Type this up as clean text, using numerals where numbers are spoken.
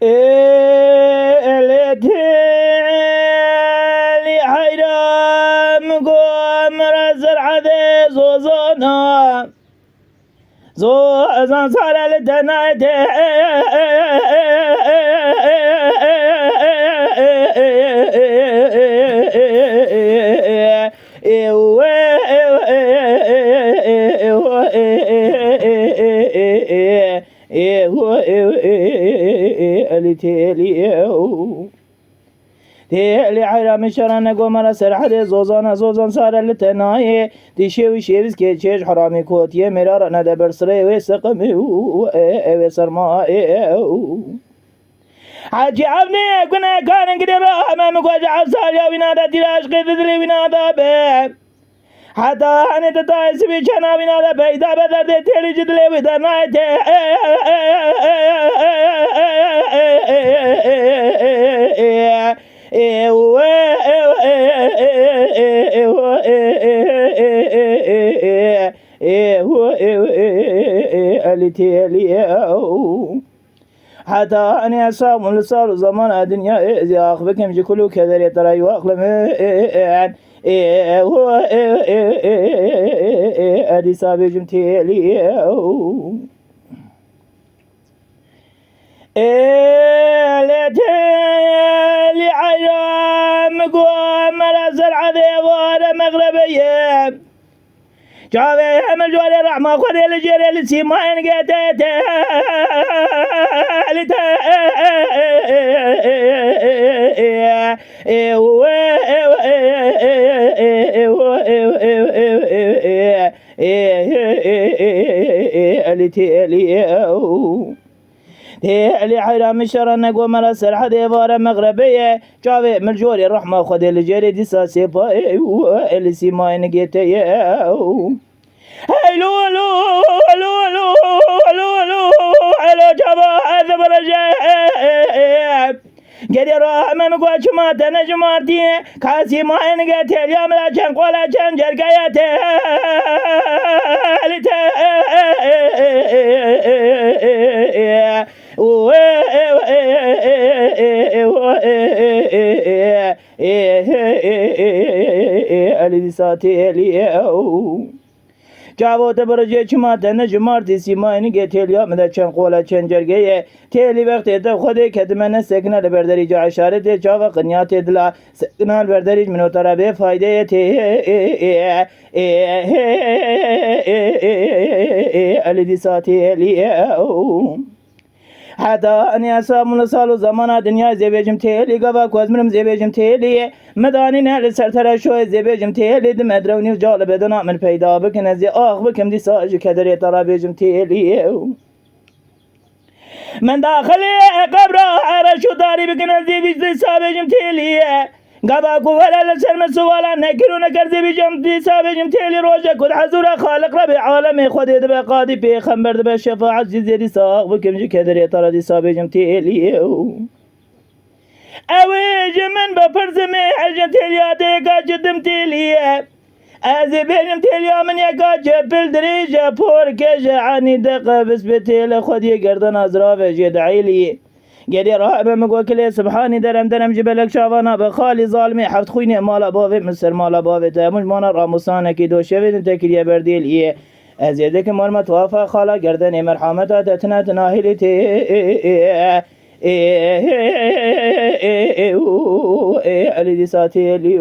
لي حيرام قوم رزر عذي زوزونا زوزان صار لدنايت تيلي حيرام شران قمر سرحد زوزان صار لتناي تشي وشيبس كيتشيش حرامي كوتي مرار ندى برسري ويسقمي وسرماي حاجي عبني كنا كان قدر امامك وجع صار بنادى تلاش قذلي بنادى باب حتى أنا تتايس بيشنا بنادى بيدا بدر تيلي جدلي بدنايت حتى أنا أصاب لصار زمان الدنيا إذا أخبكم جكلو كذا يترى يواخلم أدي سابي جمتيلي لتالي عيام قوم رزر عذيبار مغربية جاوي همل جوالي رحمة خذي الجيري لسيماين قتت تيلي حيرام شرن قمر سرحد بار مغربية جاوي ملجوري رحمة خذي الجيري دي ساسيبا اللي سيماين قتت هلو هلو هلو هلو هلو هلو هلو جابا هذا برجع قدر أمام قوات شمات نجمارتي كاسي ما إنقت اليوم لا كان قولا كان جرقايته جاوو تبرجه چما تنه جمارتی سیماینی گتیل یا مده چن قولا چن جرگه تیلی وقت ته خود کدمنه سکنال برداری جا اشارت جاو قنیات دلا سکنال برداری منو ترابه فایده ته علی دی ساتی علی حتى أني أصاب من صالو زمان دنيا زبيجم تيلي قبا كوزمرم زبيجم تيلي مداني نهل سرتر شوي زبيجم تيلي دم أدروني وجال بدنا من پیدا بكن زي آخ بكم دي ساج كدري ترى بيجم تيلي من داخلي قبر عرشو داري بكن زي بيجم سابيجم تيلي قبا كولا لسرم سوالا نكرو نكر زي بيجم دي سابيجم تيلي روجا كود حزورا خالق ربي عالمي خودي دبا قادي بي خمبر دبا شفاعة زي دي ساق بكم جي كدري ترى دي سابيجم تيلي اويج من بپرزمي حجم تيلياتي قاجدم تيلي ازي بيجم تيليا من يقا جبل دريجة بوركجة عني دقة بس بتيل خودي قردن ازرافة جد عيلي قدي رائبه مقوكلي سبحاني درم جبلك شافانا بخالي ظالمي حفت خويني مالا باوي مصر مالا باوي تاموش مانا راموسانا كي دو شويد تكريا برديل ايه ازيدك مرمى توافى خالا قردن مرحمتا تتنا تناهلي تي علي دي ساتي لي